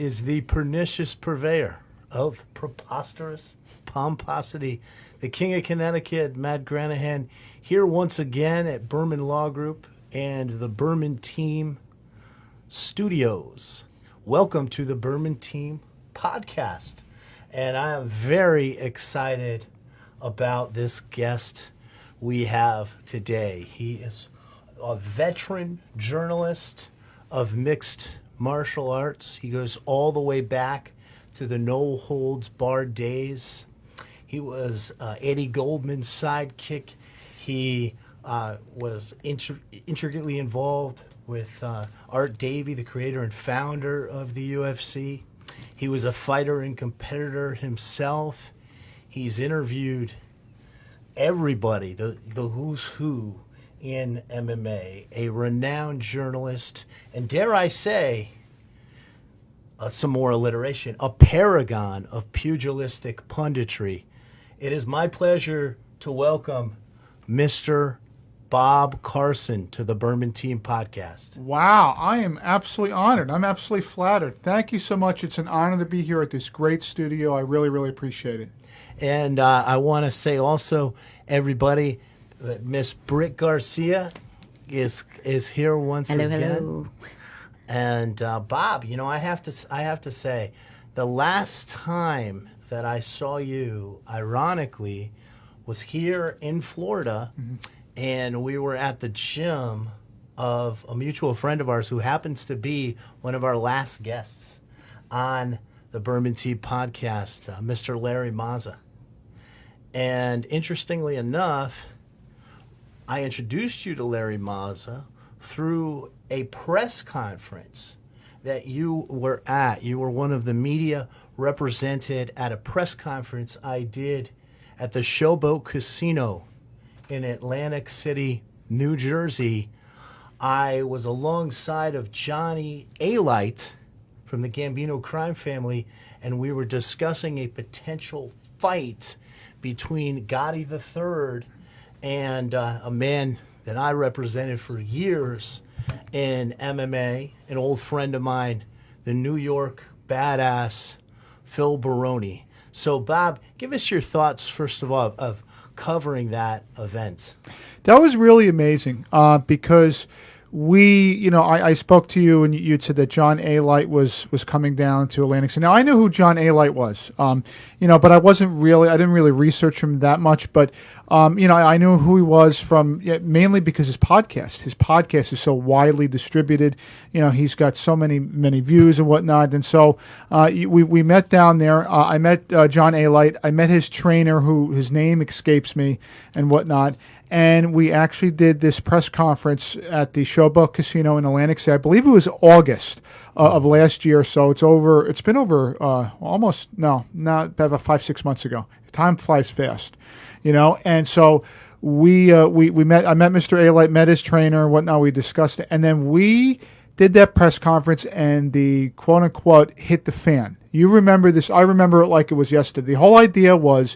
is the pernicious purveyor of preposterous pomposity, the king of Connecticut, Matt Granahan, here once again at Berman Law Group and the Berman Team Studios. Welcome to the Berman Team Podcast. And I am very excited about this guest we have today. He is a veteran journalist of mixed martial arts. He goes all the way back to the no holds barred days. He was Eddie Goldman's sidekick. He was intricately involved with Art Davie, the creator and founder of the UFC. He was a fighter and competitor himself. He's interviewed everybody, the who's who in MMA, a renowned journalist, and dare I say, some more alliteration, a paragon of pugilistic punditry. It is my pleasure to welcome Mr. Bob Carson to the Berman Team Podcast. Wow, I am absolutely honored. I'm absolutely flattered. Thank you so much. It's an honor to be here at this great studio. I really, really appreciate it. And I want to say also, everybody, that Miss Britt Garcia is here once again. Hello. And Bob, you know, I have to say, the last time that I saw you, ironically, was here in Florida, and we were at the gym of a mutual friend of ours who happens to be one of our last guests on the Berman Team Podcast, Mr. Larry Mazza. And interestingly enough, I introduced you to Larry Mazza through a press conference that you were at. You were one of the media represented at a press conference I did at the Showboat Casino in Atlantic City, New Jersey. I was alongside of Johnny A-Light from the Gambino crime family, and we were discussing a potential fight between Gotti III and a man that I represented for years in MMA, an old friend of mine, the New York badass Phil Baroni. So, Bob, give us your thoughts, first of all, of covering that event. That was really amazing because I spoke to you and you'd said that John A-Light was coming down to Atlantic City. Now, I knew who John A-Light was, but I didn't really research him that much. But, I knew who he was mainly because his podcast is so widely distributed. He's got so many views and whatnot. And so we met down there. I met John A-Light. I met his trainer, who his name escapes me and whatnot. And we actually did this press conference at the Showboat Casino in Atlantic City. I believe it was August of last year. So it's been over not about 5-6 months ago. Time flies fast, And so we met. I met Mr. A-Light, met his trainer, and whatnot. We discussed it, and then we did that press conference, and the quote unquote hit the fan. You remember this? I remember it like it was yesterday. The whole idea was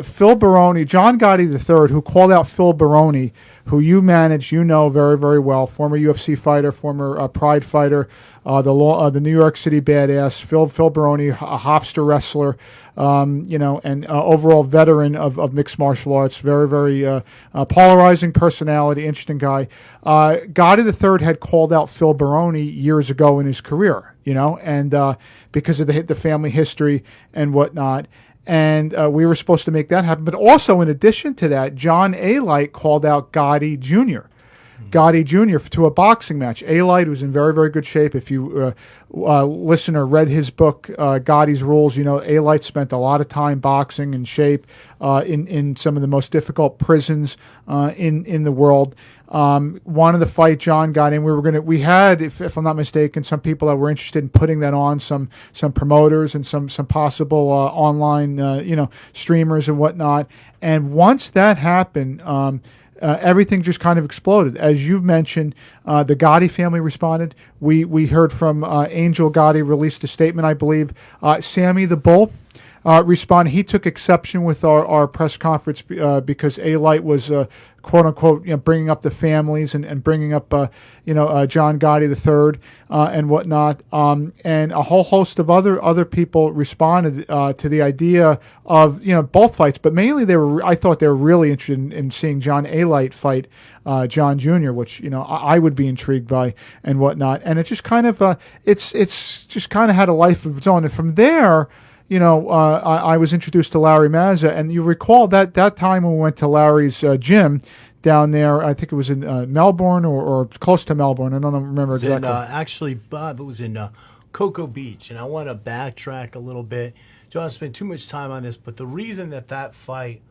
Phil Baroni, John Gotti III, who called out Phil Baroni, who you manage, very, very well, former UFC fighter, former Pride fighter, the New York City badass, Phil Baroni, a Hofstra wrestler, and overall veteran of mixed martial arts, very, very polarizing personality, interesting guy. Gotti III had called out Phil Baroni years ago in his career, and because of the family history and whatnot. And we were supposed to make that happen. But also, in addition to that, John A-Light called out Gotti Jr. Gotti Jr. to a boxing match. A-Light was in very, very good shape. If you listen or read his book, Gotti's Rules, A-Light spent a lot of time boxing in shape in some of the most difficult prisons in the world. Wanted to fight John Gotti, and we had, if I'm not mistaken, some people that were interested in putting that on, some promoters and some possible online streamers and whatnot. And once that happened, everything just kind of exploded. As you've mentioned, the Gotti family responded. We heard from Angel Gotti, released a statement, I believe. Sammy the Bull responded. He took exception with our press conference because A-Light was quote unquote bringing up the families and bringing up John Gotti III and whatnot, and a whole host of other people responded to the idea of both fights, but mainly I thought they were really interested in seeing John A-Light fight John Jr., which I would be intrigued by and whatnot, and it just kind of it's just kind of had a life of its own, and from there. I was introduced to Larry Mazza, and you recall that time when we went to Larry's gym down there. I think it was in Melbourne or close to Melbourne. I don't remember exactly. Actually, Bob, it was in Cocoa Beach, and I want to backtrack a little bit. Don't want to spend too much time on this, but the reason that fight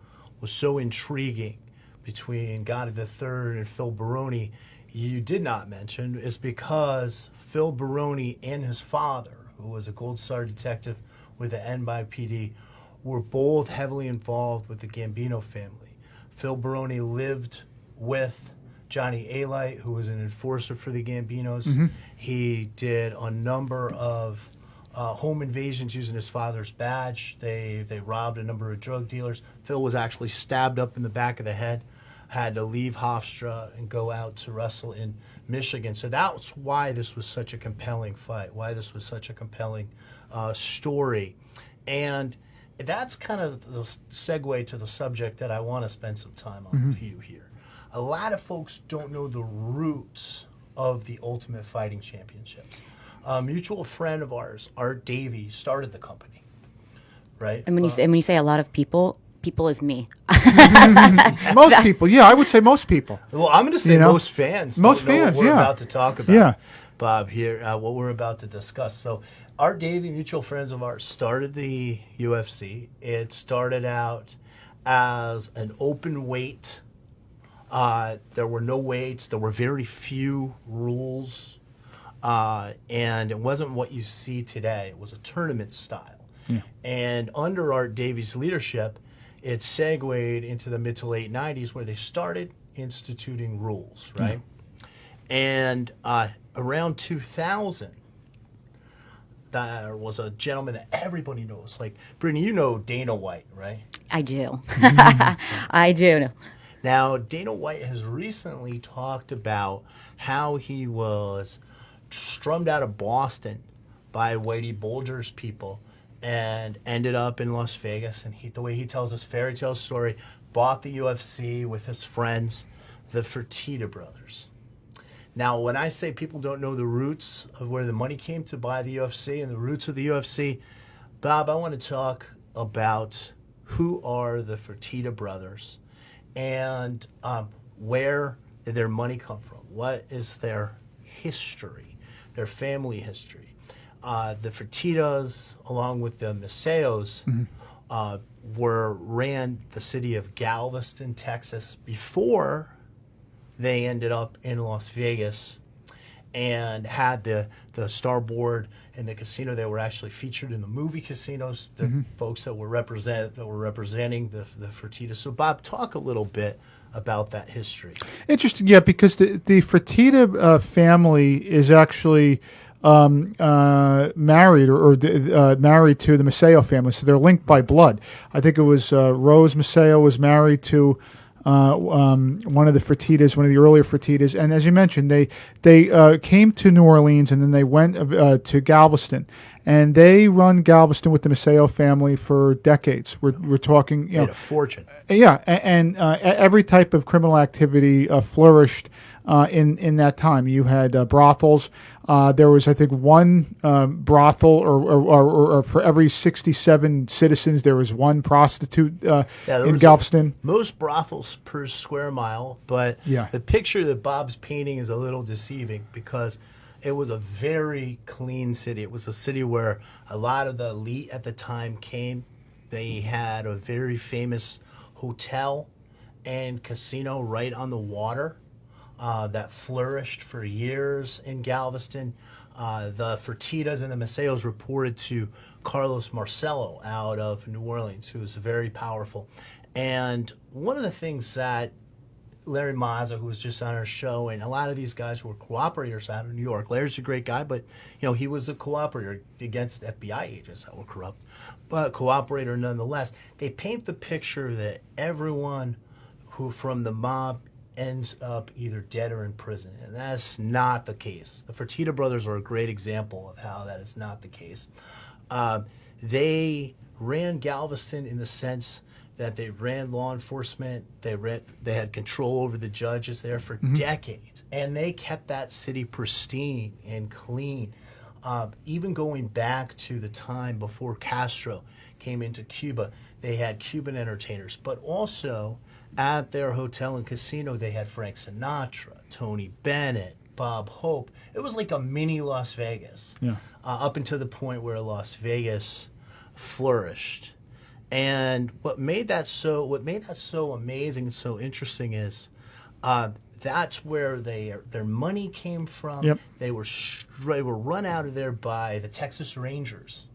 was so intriguing between Gotti III and Phil Baroni, you did not mention, is because Phil Baroni and his father, who was a Gold Star detective with the NYPD, were both heavily involved with the Gambino family. Phil Baroni lived with Johnny A-Light, who was an enforcer for the Gambinos. Mm-hmm. He did a number of home invasions using his father's badge. They robbed a number of drug dealers. Phil was actually stabbed up in the back of the head, had to leave Hofstra and go out to wrestle in Michigan. So that's why this was such a compelling fight, why this was such a compelling story. And that's kind of the segue to the subject that I want to spend some time on with you here. A lot of folks don't know the roots of the Ultimate Fighting Championship. A mutual friend of ours, Art Davey, started the company, right? And when you say a lot of people is me. Most people, yeah, I would say most people. Well, I'm going to say most fans. Most don't know fans, what we're yeah. about to talk about, Bob, here, what we're about to discuss. So Art Davey, mutual friends of ours, started the UFC. It started out as an open weight. There were no weights. There were very few rules. And it wasn't what you see today. It was a tournament style. Yeah. And under Art Davey's leadership, it segued into the mid to late 90s where they started instituting rules, right? Yeah. And around 2000, there was a gentleman that everybody knows. Like, Brittney, you know Dana White, right? I do. I do. Now, Dana White has recently talked about how he was strummed out of Boston by Whitey Bulger's people and ended up in Las Vegas. And the way he tells this fairy tale story, bought the UFC with his friends, the Fertitta brothers. Now, when I say people don't know the roots of where the money came to buy the UFC and the roots of the UFC, Bob, I want to talk about who are the Fertitta brothers and where did their money come from? What is their history, their family history? The Fertittas, along with the Maceos, ran the city of Galveston, Texas, before they ended up in Las Vegas and had the starboard and the casino. They were actually featured in the movie Casinos, the folks that were representing the Fertittas. So, Bob, talk a little bit about that history. Interesting, yeah, because the Fertitta family is actually married married to the Maceo family, so they're linked by blood. I think it was Rose Maceo was married to one of the Fertittas, one of the earlier Fertittas, and as you mentioned, they came to New Orleans and then they went to Galveston, and they run Galveston with the Maceo family for decades. We're talking, made a fortune. Yeah, and every type of criminal activity flourished in that time. You had brothels. There was, I think, one brothel, or for every 67 citizens, there was one prostitute in Galveston. Most brothels per square mile, but the picture that Bob's painting is a little deceiving because it was a very clean city. It was a city where a lot of the elite at the time came. They had a very famous hotel and casino right on the water. That flourished for years in Galveston. The Fertittas and the Maceos reported to Carlos Marcello out of New Orleans, who was very powerful. And one of the things that Larry Mazza, who was just on our show, and a lot of these guys were cooperators out of New York. Larry's a great guy, but he was a cooperator against FBI agents that were corrupt, but cooperator nonetheless. They paint the picture that everyone who from the mob ends up either dead or in prison, and that's not the case. The Fertitta brothers are a great example of how that is not the case. They ran Galveston in the sense that they ran law enforcement, they had control over the judges there for decades, and they kept that city pristine and clean. Even going back to the time before Castro came into Cuba, they had Cuban entertainers, but also at their hotel and casino, they had Frank Sinatra, Tony Bennett, Bob Hope. It was like a mini Las Vegas, up until the point where Las Vegas flourished. And what made that so amazing and so interesting is that's where their money came from. Yep. They were run out of there by the Texas Rangers,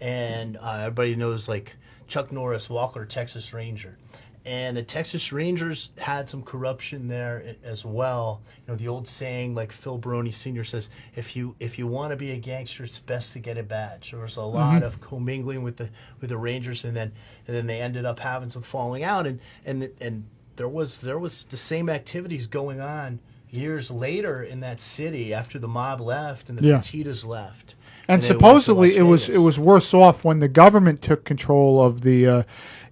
and everybody knows like Chuck Norris, Walker, Texas Ranger. And the Texas Rangers had some corruption there as well. The old saying, like Phil Baroni Sr. says, if you want to be a gangster, it's best to get a badge. There was a lot of commingling with the Rangers, and then they ended up having some falling out, and there was the same activities going on years later in that city after the mob left and the Fertittas left. And they went to supposedly Las it was worse off when the government took control of the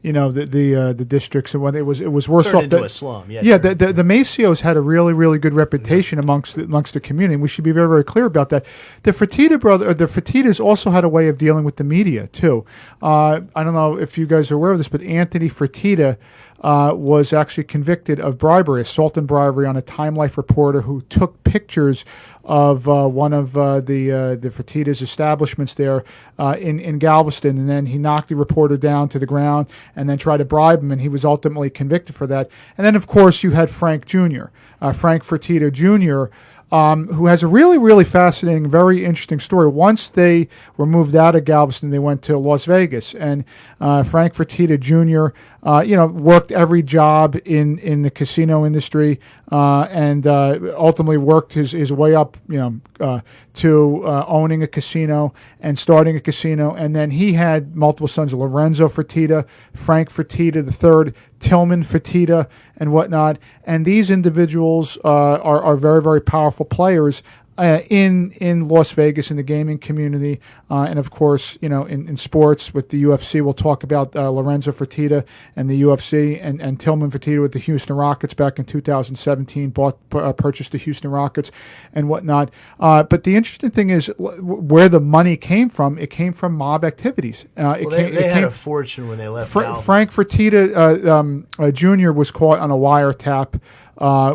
the districts, and when it was worse Turned off. into a slum. The Macios had a really good reputation amongst the community, and we should be very, very clear about that. The Fertittas also had a way of dealing with the media too. I don't know if you guys are aware of this, but Anthony Fertitta was actually convicted of bribery, assault and bribery, on a Time Life reporter who took pictures of one of the Fertitta's establishments there in Galveston, and then he knocked the reporter down to the ground and then tried to bribe him, and he was ultimately convicted for that. And then, of course, you had Frank Jr., Frank Fertitta Jr., who has a really fascinating, very interesting story. Once they were moved out of Galveston, they went to Las Vegas, and Frank Fertitta Jr. Worked every job in the casino industry, and ultimately worked his way up, to owning a casino and starting a casino. And then he had multiple sons: Lorenzo Fertitta, Frank Fertitta III, Tillman Fertitta, and whatnot. And these individuals are very, very powerful players in Las Vegas, in the gaming community, and of course, in sports with the UFC. We'll talk about Lorenzo Fertitta and the UFC, and Tillman Fertitta with the Houston Rockets back in 2017, purchased the Houston Rockets and whatnot. But the interesting thing is where the money came from. It came from mob activities. They had a fortune when they left. Frank Fertitta Jr. was caught on a wiretap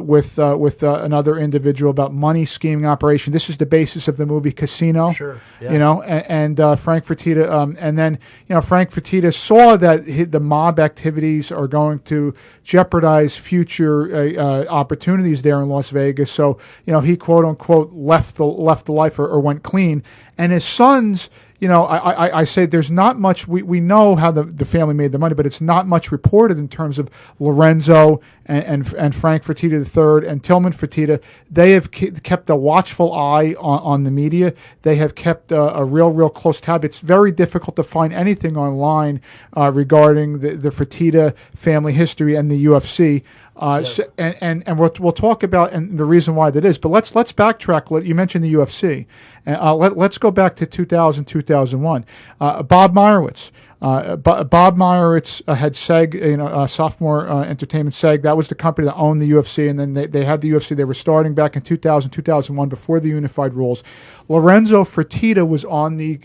with another individual about money scheming operation. This is the basis of the movie Casino. Sure. Yeah. And Frank Fertitta, and then Frank Fertitta saw that the mob activities are going to jeopardize future opportunities there in Las Vegas. So he quote unquote left the life or went clean, and his sons. I say there's not much. We know how the family made the money, but it's not much reported in terms of Lorenzo and Frank Fertitta III and Tillman Fertitta. They have kept a watchful eye on the media. They have kept a real close tab. It's very difficult to find anything online regarding the Fertitta family history and the UFC. And we'll talk about and the reason why that is. But let's backtrack. You mentioned the UFC. Let's go back to 2000, 2001. Bob Meyerowitz. Bob Meyerowitz had SEG, Sophomore Entertainment SEG. That was the company that owned the UFC, and then they had the UFC. They were starting back in 2000, 2001, before the unified rules. Lorenzo Fertitta was on the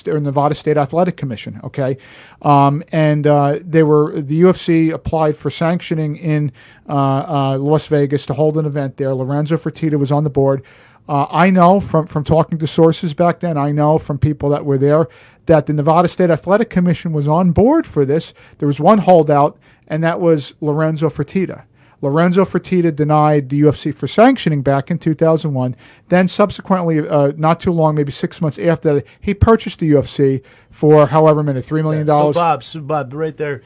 Nevada State Athletic Commission. Okay, and the UFC applied for sanctioning in Las Vegas to hold an event there. Lorenzo Fertitta was on the board. I know from talking to sources back then, I know from people that were there, that the Nevada State Athletic Commission was on board for this. There was one holdout, and that was Lorenzo Fertitta. Lorenzo Fertitta denied the UFC for sanctioning back in 2001. Then subsequently, not too long, maybe 6 months after that, he purchased the UFC for however many, $3 million. So Bob, right there,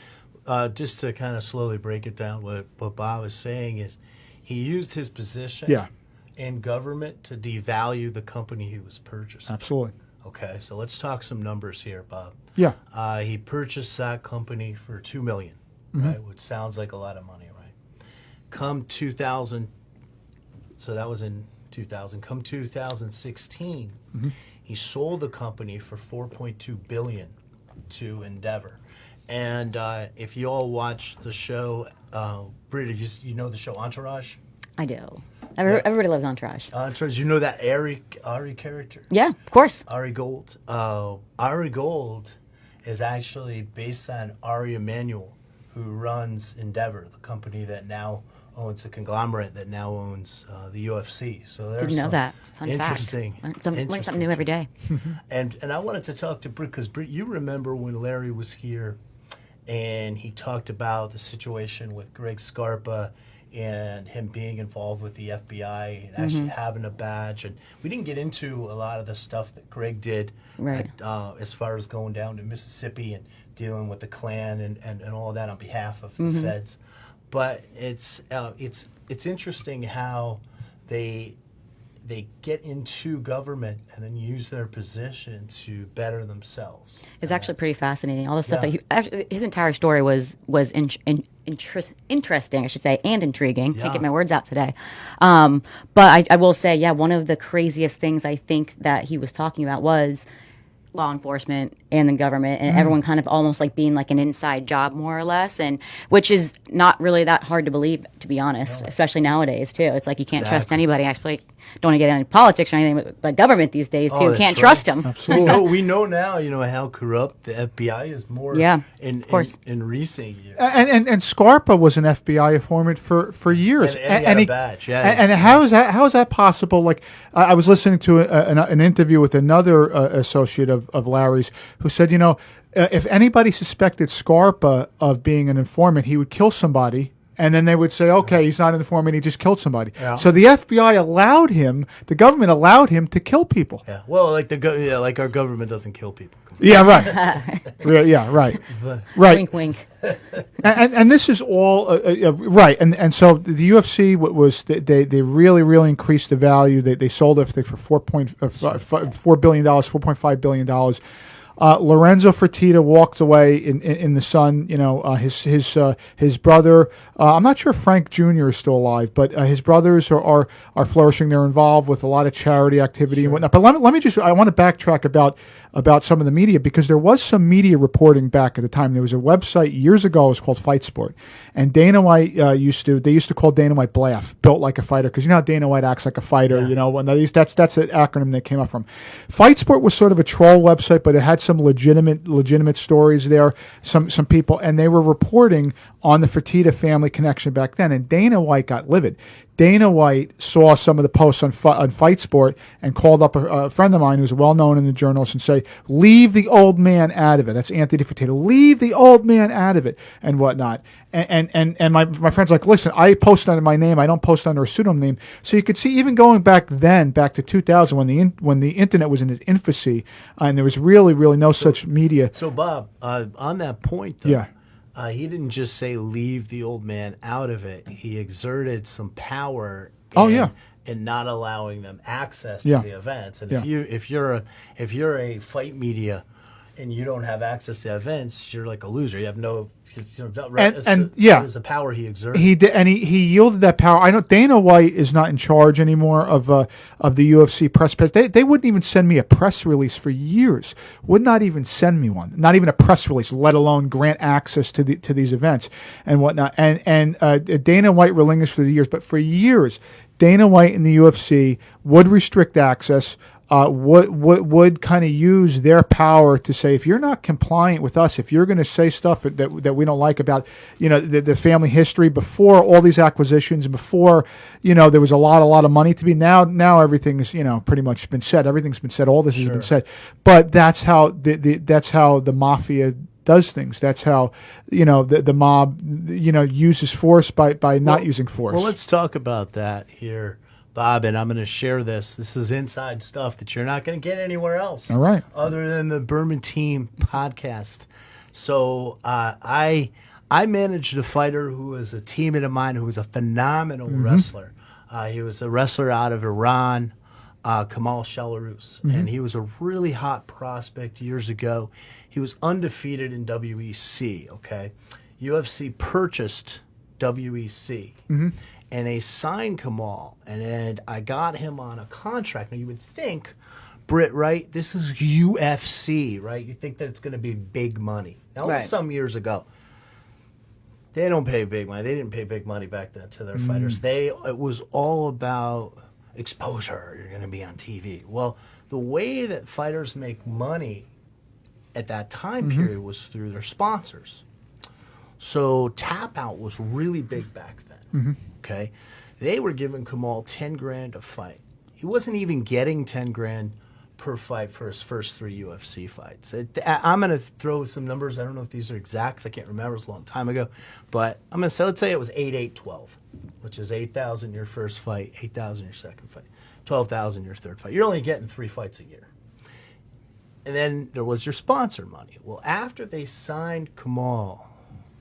just to kind of slowly break it down, what Bob is saying is he used his position Yeah. in government to devalue the company he was purchasing. Absolutely. Okay, so let's talk some numbers here, Bob. Yeah. He purchased that company for $2 million, right? Which sounds like a lot of money, right? Come 2000, so that was in 2000. Come 2016, he sold the company for $4.2 billion to Endeavor. And if you all watch the show, Britt, if you know the show Entourage? I do. Everybody loves Entourage. Entourage, you know that Ari character? Yeah, of course. Ari Gold. Ari Gold is actually based on Ari Emanuel, who runs Endeavor, the company that now owns the conglomerate that now owns the UFC. So there's Didn't know some that. Fun interesting. fact. Learn something new every day. And I wanted to talk to Britt because Britt, you remember when Larry was here, and he talked about the situation with Greg Scarpa and him being involved with the FBI and actually having a badge. And we didn't get into a lot of the stuff that Greg did Right. as far as going down to Mississippi and dealing with the Klan and all of that on behalf of the feds. But it's interesting how they get into government and then use their position to better themselves. It's actually pretty fascinating. All the stuff Yeah. that actually, his entire story was interesting, I should say, and intriguing. Yeah. Can't get my words out today. But I will say, yeah, one of the craziest things I think that he was talking about was law enforcement and the government and everyone kind of almost like being like an inside job more or less, and which is not really that hard to believe, to be honest, especially nowadays too. It's like you can't trust anybody. Actually, don't want to get into politics or anything, but government these days too, that's can't right. trust them. We know now, how corrupt the FBI is more Yeah, in of course. in recent years. And Scarpa was an FBI informant for years, And he had a badge, yeah. And how is that possible? Like I was listening to an interview with another associate of Larry's who said, if anybody suspected Scarpa of being an informant, he would kill somebody. And then they would say, okay, he's not an informant, he just killed somebody. Yeah. So the FBI allowed him, the government allowed him to kill people. Yeah, well, like our government doesn't kill people. Yeah, right. Yeah, right. Right. Wink, wink. And this is all right, and so the UFC was they really increased the value. They sold everything for $4 billion, $4.5 billion. Lorenzo Fertitta walked away in the sun. His brother. I'm not sure if Frank Jr. is still alive, but his brothers are flourishing. They're involved with a lot of charity activity and whatnot. But let me just. I want to backtrack about some of the media because there was some media reporting back at the time. There was a website years ago. It was called Fight Sport, and Dana White used to call Dana White BLAF, built like a fighter, because how Dana White acts like a fighter. Yeah. That's an acronym they came up from. Fight Sport was sort of a troll website, but it had some legitimate stories there. Some people, and they were reporting on the Fertitta family connection back then. And Dana White got livid. Dana White saw some of the posts on Fight Sport and called up a friend of mine who's well known in the journalists and say, leave the old man out of it. That's Anthony Fertitta. Leave the old man out of it and whatnot. And my friend's like, listen, I post under my name. I don't post under a pseudonym name. So you could see even going back to 2000 when the internet was in its infancy and there was really no such media. So Bob, on that point though, Yeah. He didn't just say leave the old man out of it. He exerted some power. In not allowing them access to the events. And if you're a fight media and you don't have access to events, you're like a loser. You have no. It was the power he exerted. He did, and he yielded that power. I know Dana White is not in charge anymore of the UFC press pass. They wouldn't even send me a press release for years. Would not even send me one. Not even a press release, let alone grant access to these events and whatnot. And Dana White relinquished for the years, but for years, Dana White and the UFC would restrict access. Would kind of use their power to say, if you're not compliant with us, if you're going to say stuff that we don't like about the family history before all these acquisitions, before there was a lot of money to be, now everything's pretty much been said. Everything's been said. All this has been said. But that's how the mafia does things. That's how the mob uses force by not using force. Well, let's talk about that here, Bob, and I'm going to share this. This is inside stuff that you're not going to get anywhere else. All right. Other than the Berman Team podcast. So I I managed a fighter who was a teammate of mine who was a phenomenal wrestler. He was a wrestler out of Iran, Kamal Shalarus, and he was a really hot prospect years ago. He was undefeated in WEC, okay? UFC purchased WEC, and they signed Kamal, and I got him on a contract. Now, you would think, Britt, right, this is UFC, right? You think that it's going to be big money. Now, it was some years ago. They don't pay big money. They didn't pay big money back then to their fighters. It was all about exposure. You're going to be on TV. Well, the way that fighters make money at that time period was through their sponsors. So tap out was really big back then. Okay, they were giving Kamal 10 grand a fight. He wasn't even getting 10 grand per fight for his first 3 UFC fights. I'm going to throw some numbers. I don't know if these are exact. I can't remember. It was a long time ago. But I'm going to say, let's say it was 8-8-12, which is 8,000 your first fight, 8,000 your second fight, 12,000 your third fight. You're only getting 3 fights a year. And then there was your sponsor money. Well, after they signed Kamal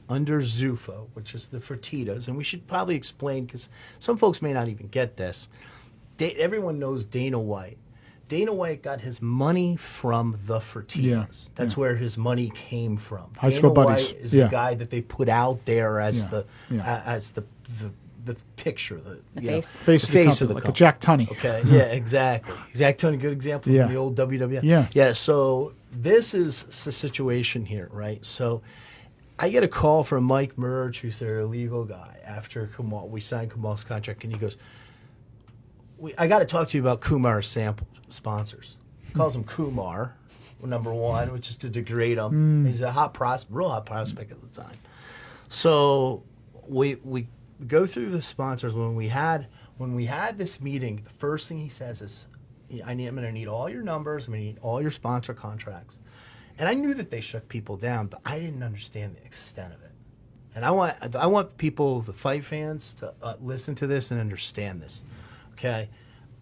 under Zuffa, which is the Fertittas, and we should probably explain because some folks may not even get this. Everyone knows Dana White. Dana White got his money from the Fertittas. That's where his money came from. High school Dana buddies. White is the guy that they put out there as the picture, the face of the company, like a Jack Tunney. Okay, yeah, exactly. Jack Tunney, good example from the old WWF. Yeah. So this is the situation here, right? So I get a call from Mike Merge, who's their legal guy, after Kamal. We signed Kamal's contract, and he goes, I got to talk to you about Kumar's sample sponsors. He calls him Kumar, number one, which is to degrade him. He's a real hot prospect at the time. So we go through the sponsors. When we had this meeting, the first thing he says is, I'm going to need all your numbers. I'm going to need all your sponsor contracts. And I knew that they shook people down, but I didn't understand the extent of it. And I want people, the fight fans, to listen to this and understand this. Okay,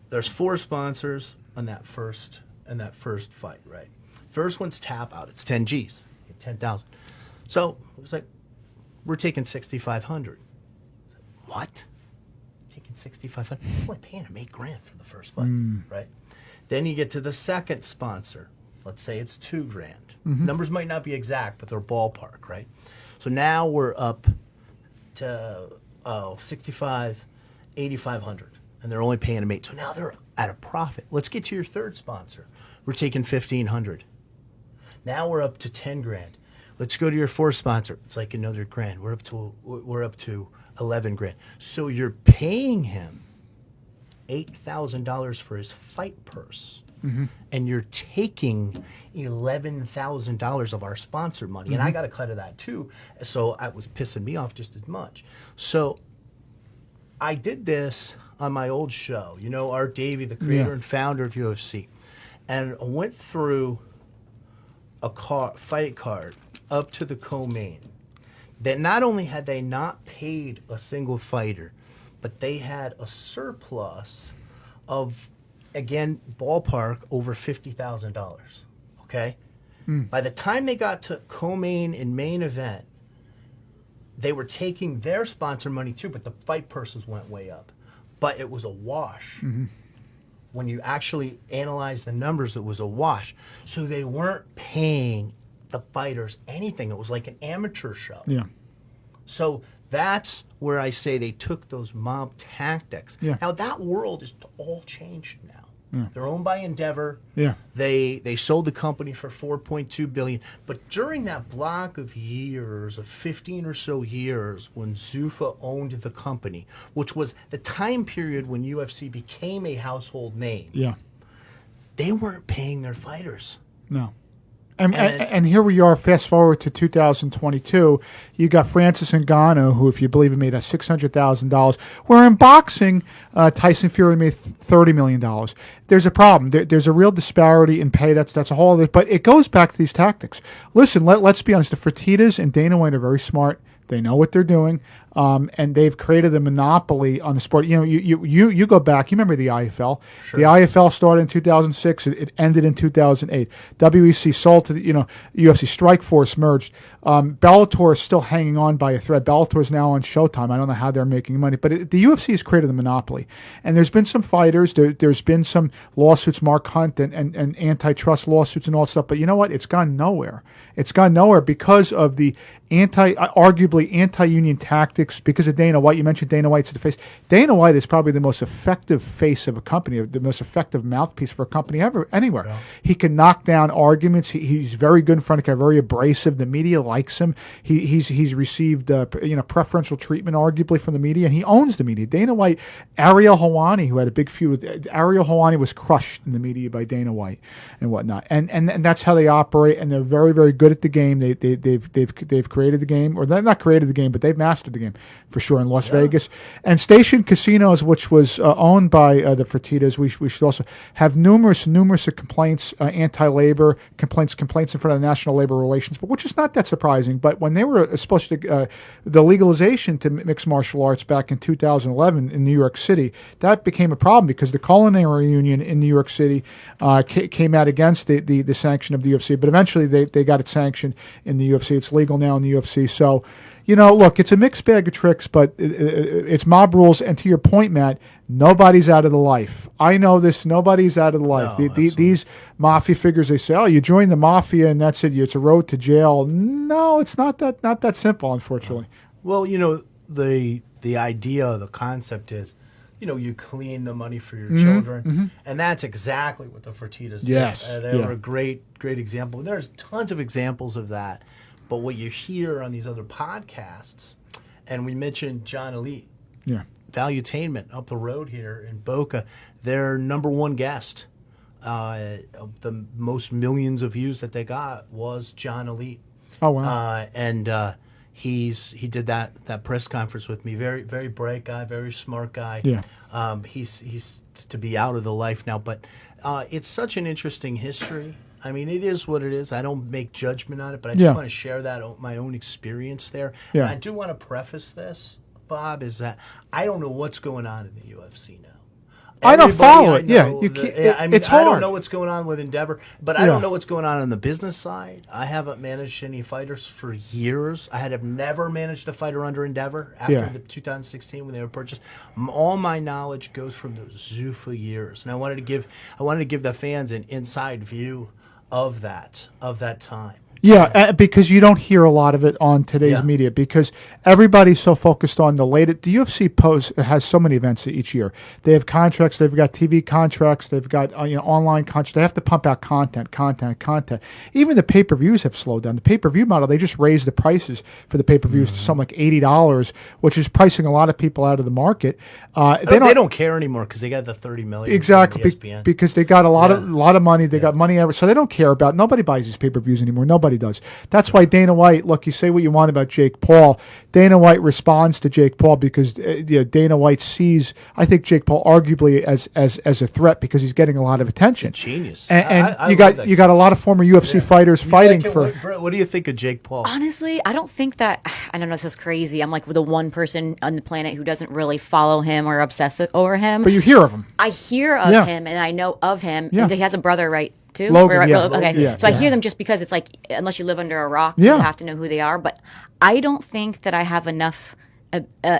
there's 4 sponsors on that first fight, right? First one's tap out. It's 10 G's, 10,000. So it was like, we're taking 6,500. What? Taking 6,500? I'm only paying him $8 grand for the first fight, right? Then you get to the second sponsor. Let's say it's $2 grand. Numbers might not be exact, but they're ballpark, right? So now we're up to 8,500. And they're only paying them $8. So now they're at a profit. Let's get to your third sponsor. We're taking 1,500. Now we're up to 10 grand. Let's go to your fourth sponsor. It's like another grand. We're up to 11 grand. So you're paying him $8,000 for his fight purse. And you're taking $11,000 of our sponsor money. And I got a cut of that too. So it was pissing me off just as much. So I did this on my old show, Art Davie, the creator and founder of UFC, and I went through a fight card up to the co-main that not only had they not paid a single fighter, but they had a surplus of, again, ballpark, over $50,000, okay? By the time they got to co-main and main event, they were taking their sponsor money too, but the fight purses went way up. But it was a wash. When you actually analyze the numbers, it was a wash. So they weren't paying the fighters anything. It was like an amateur show. Yeah. So that's where I say they took those mob tactics. Yeah. Now that world is all changed now. Yeah. They're owned by Endeavor. Yeah. They sold the company for $4.2 billion. But during that block of years, of 15 or so years, when Zuffa owned the company, which was the time period when UFC became a household name, they weren't paying their fighters. No. And here we are, fast forward to 2022. You got Francis Ngannou, who, if you believe it, made us $600,000. Where in boxing, Tyson Fury made $30 million. There's a problem. There's a real disparity in pay. That's a whole other. But it goes back to these tactics. Listen, let's be honest. The Fertittas and Dana White are very smart. They know what they're doing. and they've created a monopoly on the sport. You know, you go back. You remember the IFL? Sure. The IFL started in 2006. It ended in 2008. WEC sold to the UFC. Strikeforce merged. Bellator is still hanging on by a thread. Bellator is now on Showtime. I don't know how they're making money, but the UFC has created a monopoly. And there's been some fighters. There's been some lawsuits, Mark Hunt and antitrust lawsuits and all that stuff. But you know what? It's gone nowhere. It's gone nowhere because of the arguably anti-union tactics, because of Dana White. You mentioned Dana White's the face. Dana White is probably the most effective face of a company, the most effective mouthpiece for a company ever, anywhere. Yeah. He can knock down arguments. He's very good in front of camera, very abrasive. The media likes him. He's received preferential treatment, arguably, from the media, and he owns the media. Dana White, Ariel Helwani, who had a big feud with Ariel Helwani, was crushed in the media by Dana White and whatnot. And that's how they operate, and they're very, very good at the game. They've created the game, or they've not created the game, but they've mastered the game for sure in Las Vegas. And Station Casinos, which was owned by the Fertittas, we should also have numerous complaints, anti-labor complaints in front of the National Labor Relations Board, which is not that surprising. But when they were supposed to the legalization to mixed martial arts back in 2011 in New York City, that became a problem because the culinary union in New York City came out against the sanction of the UFC. But eventually they got it sanctioned in the UFC. It's legal now in the UFC. So, look, it's a mixed bag of tricks, but it's mob rules. And to your point, Matt, nobody's out of the life. I know this. Nobody's out of the life. No, these mafia figures, they say, "Oh, you join the mafia and that's it. It's a road to jail." No, it's not that simple, unfortunately. Well, the idea, the concept is, you clean the money for your children, and that's exactly what the Fertittas did. Yes, they were a great example. There's tons of examples of that. But what you hear on these other podcasts, and we mentioned John Elite, Valuetainment up the road here in Boca, their number one guest, the most millions of views that they got was John Elite. Oh, wow. He did that press conference with me. Very, very bright guy, very smart guy. Yeah. He's to be out of the life now, but it's such an interesting history. I mean, it is what it is. I don't make judgment on it, but I just want to share my own experience there. Yeah. And I do want to preface this, Bob, is that I don't know what's going on in the UFC now. I don't follow it. It's hard. I don't know what's going on with Endeavor, but I don't know what's going on the business side. I haven't managed any fighters for years. I have never managed a fighter under Endeavor after the 2016 when they were purchased. All my knowledge goes from those Zuffa years, and I wanted to give the fans an inside view of that time. Yeah, because you don't hear a lot of it on today's media because everybody's so focused on the latest. The UFC has so many events each year. They have contracts. They've got TV contracts. They've got online contracts. They have to pump out content. Even the pay-per-views have slowed down. The pay-per-view model, they just raised the prices for the pay-per-views to something like $80, which is pricing a lot of people out of the market. They don't care anymore because they got the $30 million. Exactly, from ESPN. Because they got a lot of money. They got money, so they don't care about. Nobody buys these pay-per-views anymore. Nobody does. That's why Dana White, look, you say what you want about Jake Paul. Dana White responds to Jake Paul because Dana White sees, I think, Jake Paul arguably as a threat because he's getting a lot of attention. Genius. And you got a lot of former UFC fighters fighting for. What do you think of Jake Paul? Honestly, I don't think that. I don't know. This is crazy. I'm like the one person on the planet who doesn't really follow him or obsess over him. But you hear of him. I hear of him and I know of him. Yeah. And he has a brother, right? Too? Logan, Okay. Yeah, so I hear them just because it's like, unless you live under a rock, you have to know who they are. But I don't think that I have enough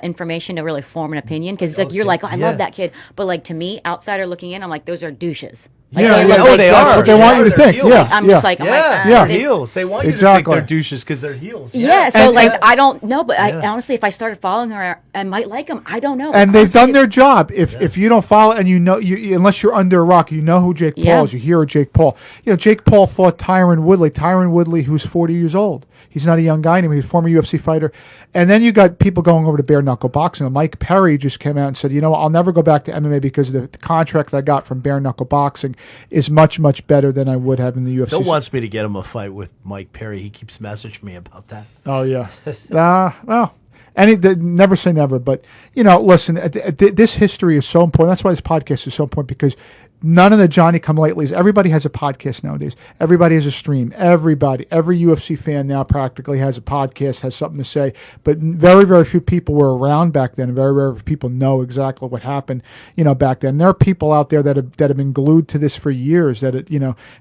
information to really form an opinion because you're like, oh, I love that kid. But like to me, outsider looking in, I'm like, those are douches. Like, they are. That's what they want you to think. Heels. Yeah, I'm just like, they're heels. They want you to think they're douches because they're heels. Yeah, so I don't know, but I honestly, if I started following her, I might like them. I don't know. And they've done their job. If you don't follow, and unless you're under a rock, you know who Jake Paul is. You hear of Jake Paul. Jake Paul fought Tyron Woodley. Tyron Woodley, who's 40 years old. He's not a young guy anymore. He's a former UFC fighter. And then you got people going over to bare knuckle boxing. Mike Perry just came out and said, I'll never go back to MMA because the contract that I got from bare knuckle boxing is much better than I would have in the UFC. Bill wants me to get him a fight with Mike Perry. He keeps messaging me about that. Oh, yeah. Well, never say never. But, listen, this history is so important. That's why this podcast is so important because none of the Johnny come latelys. Everybody has a podcast nowadays. Everybody has a stream. Every UFC fan now practically has a podcast, has something to say. But very, very few people were around back then. And very, very few people know exactly what happened, back then. There are people out there that have been glued to this for years, that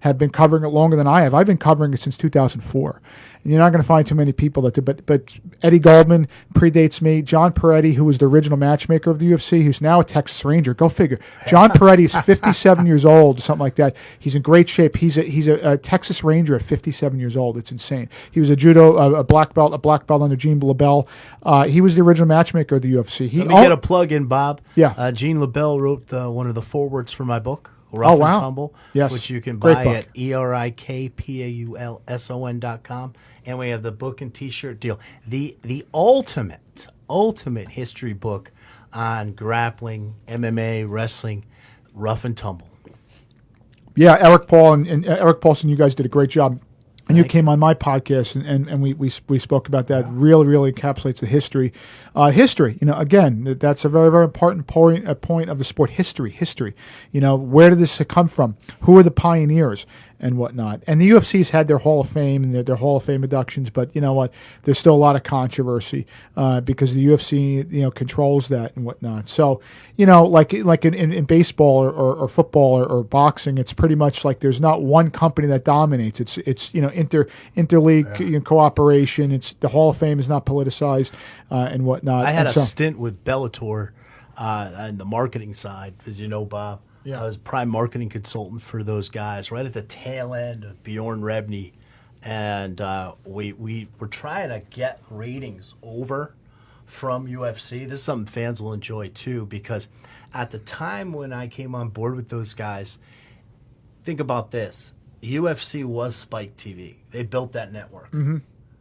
have been covering it longer than I have. I've been covering it since 2004. And you're not going to find too many people that do. But Eddie Goldman predates me. John Peretti, who was the original matchmaker of the UFC, who's now a Texas Ranger. Go figure. John Peretti is 57 years old, something like that. He's in great shape. He's a Texas Ranger at 57 years old. It's insane. He was a judo, a black belt under Gene LaBelle. He was the original matchmaker of the UFC. Let me get a plug in, Bob. Yeah. Gene LaBelle wrote one of the forewords for my book, Rough and Tumble, yes. which you can Great buy book. at erikpaulson.com. And we have the book and T-shirt deal. The ultimate history book on grappling, MMA, wrestling, Rough and Tumble. Yeah, Eric Paul and Eric Paulson, you guys did a great job. And you came on my podcast, and we spoke about that. Really, really encapsulates the history. Again, that's a very, very important point of the sport. History. Where did this come from? Who are the pioneers and whatnot? And the UFC's had their Hall of Fame and their Hall of Fame inductions, but you know what? There's still a lot of controversy because the UFC, controls that and whatnot. So, like in baseball or football or boxing, it's pretty much like there's not one company that dominates. It's interleague cooperation. It's the Hall of Fame is not politicized and whatnot. I had a stint with Bellator on the marketing side, as you know, Bob. Yeah. I was prime marketing consultant for those guys right at the tail end of Bjorn Rebney. And we were trying to get ratings over from UFC. This is something fans will enjoy too, because at the time when I came on board with those guys, think about this. UFC was Spike TV. They built that network. Mm-hmm.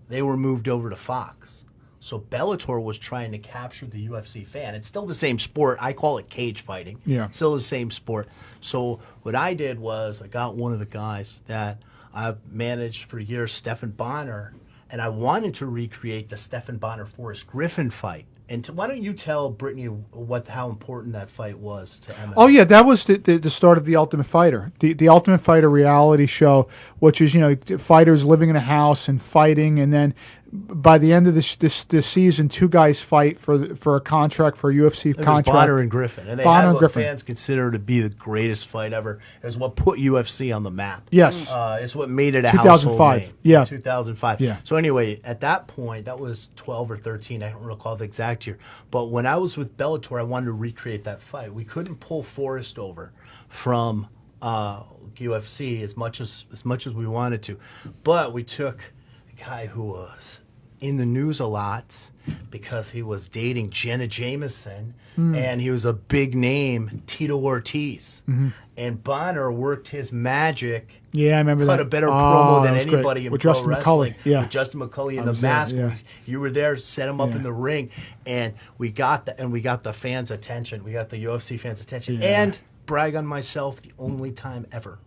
They were moved over to Fox. So Bellator was trying to capture the UFC fan. It's still the same sport. I call it cage fighting. Yeah. Still the same sport. So what I did was I got one of the guys that I've managed for years, Stephan Bonner, and I wanted to recreate the Stephan Bonner-Forrest Griffin fight. And why don't you tell Brittney how important that fight was to MMA? Oh yeah, that was the start of The Ultimate Fighter, the Ultimate Fighter reality show, which is fighters living in a house and fighting, and then by the end of this season, two guys fight for a contract, for a UFC contract. Bonner and Griffin, and they had what fans consider to be the greatest fight ever. It was what put UFC on the map. Yes, it's what made it a household name. Yeah, 2005. Yeah. So anyway, at that point, that was 12 or 13. I don't recall the exact year. But when I was with Bellator, I wanted to recreate that fight. We couldn't pull Forrest over from UFC as much as we wanted to, but we took a guy who was in the news a lot because he was dating Jenna Jameson, and he was a big name, Tito Ortiz. Mm-hmm. And Bonner worked his magic. Yeah, I remember cut that. a better promo than anybody great. in With pro Justin wrestling. McCulley. Yeah. With Justin McCulley in the mask. There, yeah. You were there, set him up in the ring, and we got the fans' attention. We got the UFC fans' attention. Yeah. And brag on myself, the only time ever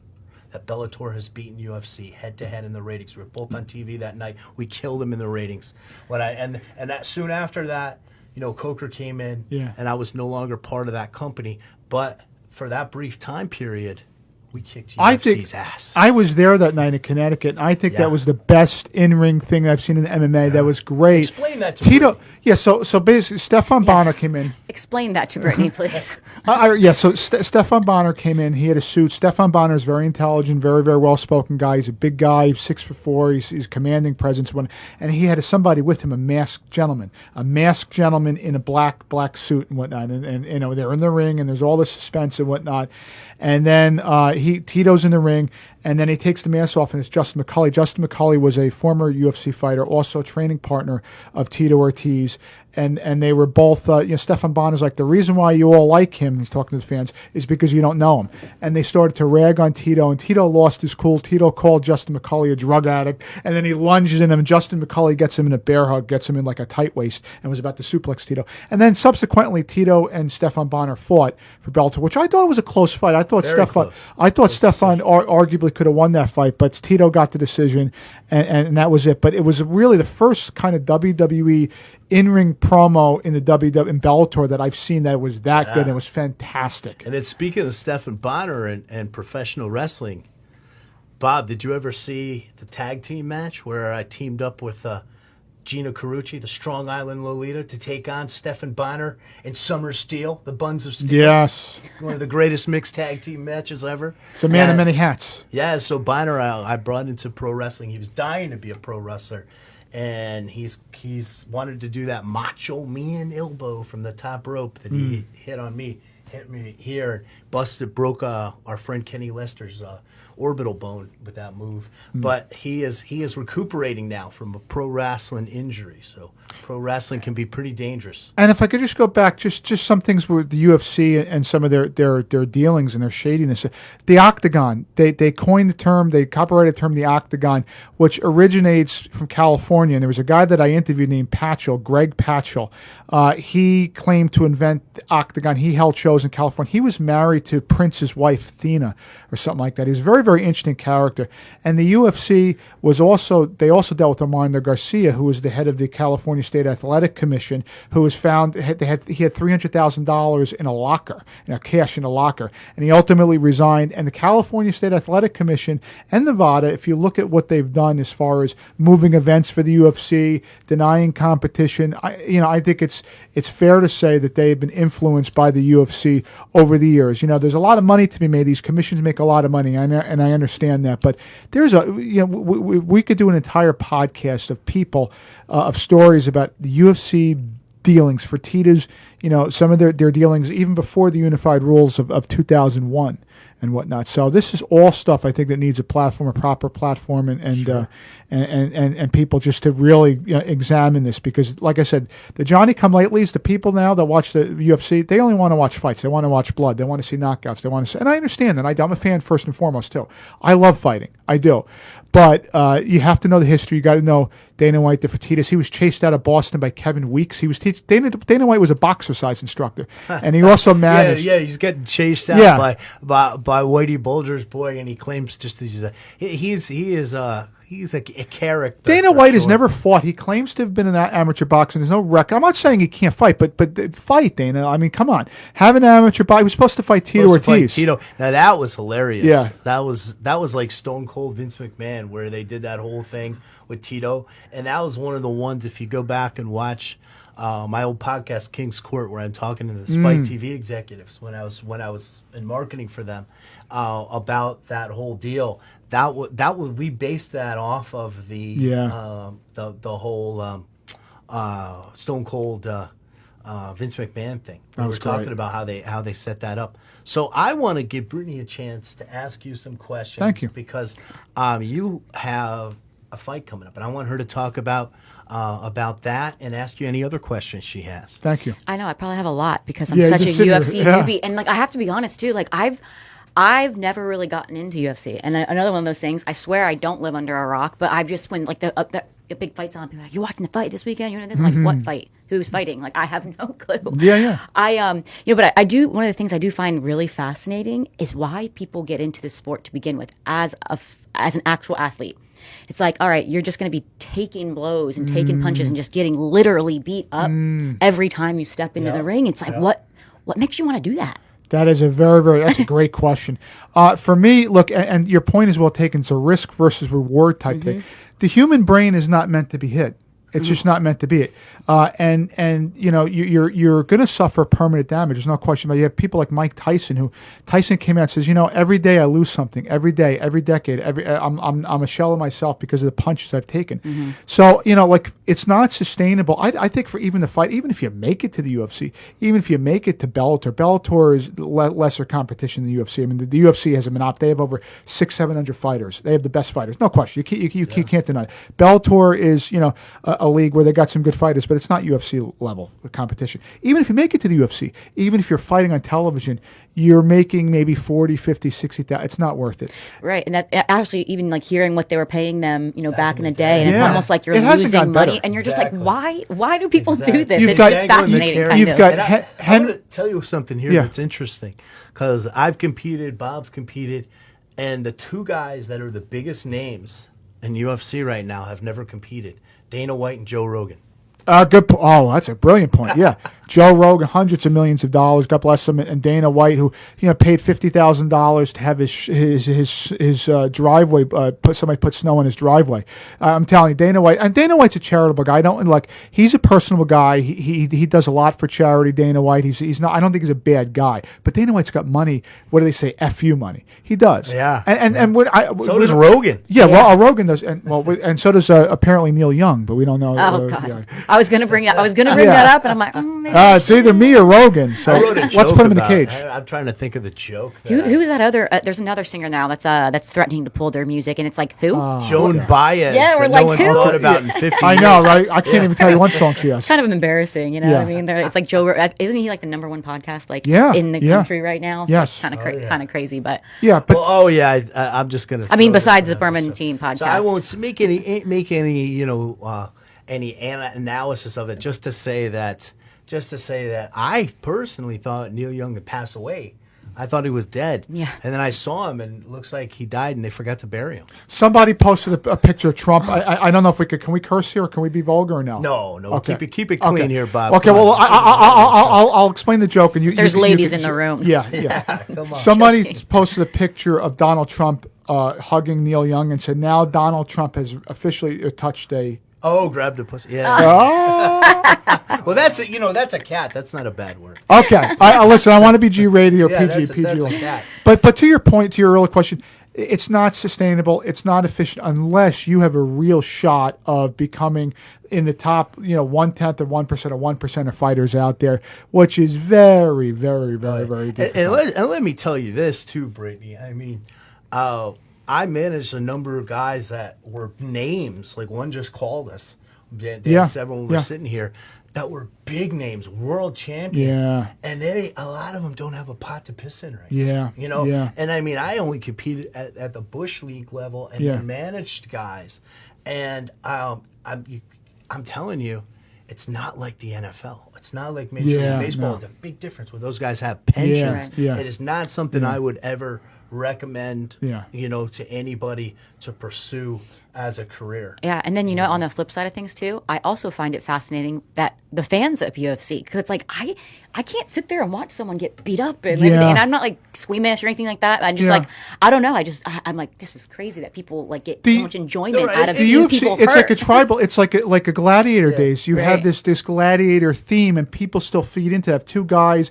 that Bellator has beaten UFC head-to-head in the ratings. We were both on TV that night. We killed them in the ratings. And that soon after that, Coker came in, and I was no longer part of that company. But for that brief time period, we kicked UFC's ass. I was there that night in Connecticut, and I think that was the best in-ring thing I've seen in MMA. That was great. Explain that to Tito. me. Yeah, so basically, Stephan Bonner came in. Explain that to Brittney, please. So Stephan Bonner came in. He had a suit. Stephan Bonner is very intelligent, very, very well-spoken guy. He's a big guy, 6'4". He's commanding presence. And he had somebody with him, a masked gentleman in a black suit and whatnot. And they're in the ring, and there's all this suspense and whatnot. And then Tito's in the ring, and then he takes the mask off, and it's Justin McCulley. Justin McCulley was a former UFC fighter, also a training partner of Tito Ortiz. And they were both, Stephan Bonner's like, the reason why you all like him, he's talking to the fans, is because you don't know him. And they started to rag on Tito, and Tito lost his cool. Tito called Justin McCulley a drug addict, and then he lunges in him, and Justin McCulley gets him in a bear hug, gets him in like a tight waist, and was about to suplex Tito. And then subsequently, Tito and Stephan Bonner fought for Bellator, which I thought was a close fight. I thought Stephan arguably could have won that fight, but Tito got the decision, and that was it. But it was really the first kind of WWE in-ring promo in the WWE in Bellator that I've seen that was that good. And it was fantastic. And then speaking of Stephan Bonner and professional wrestling, Bob, did you ever see the tag team match where I teamed up with Gina Carucci, the Strong Island Lolita, to take on Stephan Bonner and Summer Steel, the Buns of Steel? Yes. One of the greatest mixed tag team matches ever. It's a man of many hats. Yeah, so Bonner I brought into pro wrestling. He was dying to be a pro wrestler. And he's wanted to do that Macho Man elbow from the top rope that he hit me here, broke our friend Kenny Lester's orbital bone with that move. But he is recuperating now from a pro wrestling injury. So pro wrestling can be pretty dangerous. And if I could just go back, just some things with the UFC and some of their dealings and their shadiness. The octagon, they coined the term, they copyrighted the term the octagon, which originates from California. And there was a guy that I interviewed named Patchell, Greg Patchell. He claimed to invent the octagon. He held shows in California. He was married to Prince's wife, Athena, or something like that. He was a very, very interesting character. And the UFC was also dealt with Armando Garcia, who was the head of the California State Athletic Commission, who was found, he had $300,000 in a locker, cash in a locker. And he ultimately resigned. And the California State Athletic Commission and Nevada, if you look at what they've done as far as moving events for the UFC, denying competition, I think it's fair to say that they've been influenced by the UFC over the years. There's a lot of money to be made. These commissions make a lot of money, and I understand that. But there's we could do an entire podcast of people, of stories about the UFC dealings, Fertitta's, some of their dealings even before the unified rules of 2001 and whatnot. So this is all stuff I think that needs a platform, a proper platform, and people just to really examine this, because, like I said, the Johnny Come Latelys, the people now that watch the UFC, they only want to watch fights. They want to watch blood. They want to see knockouts. They want to see, and I understand that. I'm a fan first and foremost too. I love fighting. I do. But you have to know the history. You got to know Dana White, the Fertittas. He was chased out of Boston by Kevin Weeks. He was Dana White was a boxercise instructor, and he also managed. Yeah, he's getting chased out by Whitey Bulger's boy, and he claims just he's a character. Dana White has never fought. He claims to have been an amateur boxer. There's no record. I'm not saying he can't fight, but fight, Dana. I mean, come on. Have an amateur boxer. He was supposed to fight Tito Ortiz. Now that was hilarious. Yeah. That was like Stone Cold Vince McMahon, where they did that whole thing with Tito, and that was one of the ones. If you go back and watch my old podcast, King's Court, where I'm talking to the Spike TV executives when I was in marketing for them about that whole deal. That was we based that off of the whole Stone Cold Vince McMahon thing. We were talking about how they set that up. So I want to give Brittney a chance to ask you some questions. Thank you. Because you have a fight coming up, and I want her to talk about that and ask you any other questions she has. Thank you. I know I probably have a lot because I'm such a UFC newbie, and I have to be honest too. I've never really gotten into UFC, and another one of those things. I swear I don't live under a rock, but I've just when the big fight's on, people are like, "You watching the fight this weekend? You know this?" I'm like, "What fight? Who's fighting?" I have no clue. Yeah. But I do. One of the things I do find really fascinating is why people get into the sport to begin with as an actual athlete. It's like, all right, you're just going to be taking blows and taking punches and just getting literally beat up every time you step into the ring. It's like, what makes you want to do that? That is a that's a great question. For me, look, and your point is well taken. It's a risk versus reward type thing. The human brain is not meant to be hit. It's just not meant to be it. And you're going to suffer permanent damage. There's no question about it. You have people like Mike Tyson, Tyson came out and says, every day I lose something. Every day, every decade, I'm a shell of myself because of the punches I've taken. So, it's not sustainable. I think for even the fight, even if you make it to the UFC, even if you make it to Bellator is lesser competition than the UFC. I mean, the UFC has a monopoly. They have over 600-700 fighters. They have the best fighters. No question. You can't deny it. Bellator is, a league where they got some good fighters, but it's not UFC level competition. Even if you make it to the UFC, even if you're fighting on television, you're making maybe 40, 50, 60,000. It's not worth it. Right. And that actually, even hearing what they were paying them, back in the day, and it's almost like you're losing money, and you're just like, why do people do this? It's just fascinating. I'm going to tell you something here that's interesting, because I've competed, Bob's competed, and the two guys that are the biggest names in UFC right now have never competed. Dana White and Joe Rogan. Oh, that's a brilliant point. Yeah. Joe Rogan, hundreds of millions of dollars, God bless him, and Dana White, who paid $50,000 to have his driveway. Somebody put snow on his driveway. I'm telling you, Dana White's a charitable guy. He's a personable guy. He does a lot for charity. Dana White. He's not. I don't think he's a bad guy. But Dana White's got money. What do they say? FU money. He does. Yeah. So does Rogan. Yeah. Well, Rogan does, and so does apparently Neil Young, but we don't know. Oh God. I was gonna bring that up, and I'm like, maybe. It's either me or Rogan. So let's put him in the cage. I'm trying to think of the joke. Who is that other? There's another singer now that's threatening to pull their music, and it's like who? Joan Baez. Yeah, we're that like, no one's who? thought about in 50 years. I know, right? I can't even tell you one song she has. It's kind of embarrassing, you know what I mean? It's like Joe. Isn't he like the #1 podcast in the country right now? So yes, kind of crazy, but I'm just gonna. I mean, besides the Berman team podcast, so I won't make any any analysis of it. Just to say that I personally thought Neil Young had passed away. I thought he was dead. Yeah. And then I saw him, and it looks like he died, and they forgot to bury him. Somebody posted a picture of Trump. I don't know if we could. Can we curse here, or can we be vulgar or no? No. Okay. Keep it clean here, Bob. Okay. Well, I'll explain the joke, and there's ladies in the room. Yeah. Come on. Somebody posted a picture of Donald Trump hugging Neil Young and said, "Now Donald Trump has officially touched a." Oh, grabbed a pussy. Yeah. Oh. Well, that's a cat. That's not a bad word. Okay. Listen, I want to be G-rated or PG. That's a cat. But to your point, to your earlier question, it's not sustainable. It's not efficient unless you have a real shot of becoming in the top, 1/10 of 1% of 1% of fighters out there, which is very, very, very, very difficult. And let me tell you this too, Brittney. I mean, I managed a number of guys that were names. Like one just called us. They had several when we were sitting here that were big names, world champions. Yeah. And a lot of them don't have a pot to piss in right now. Yeah. And I mean, I only competed at the Bush League level and managed guys. And I'm telling you, it's not like the NFL. It's not like Major League Baseball. No. It's a big difference where those guys have pensions. Yeah. It is not something I would ever recommend, Yeah. To anybody to pursue as a career. Yeah, and then on the flip side of things too, I also find it fascinating that the fans of UFC, because it's like I can't sit there and watch someone get beat up and I'm not like squeamish or anything like that. I'm just like, I don't know. I'm like, this is crazy that people like get so much enjoyment out of seeing people It's hurt. like a tribal. It's like a gladiator days. You have this gladiator theme, and people still feed into that. Two guys,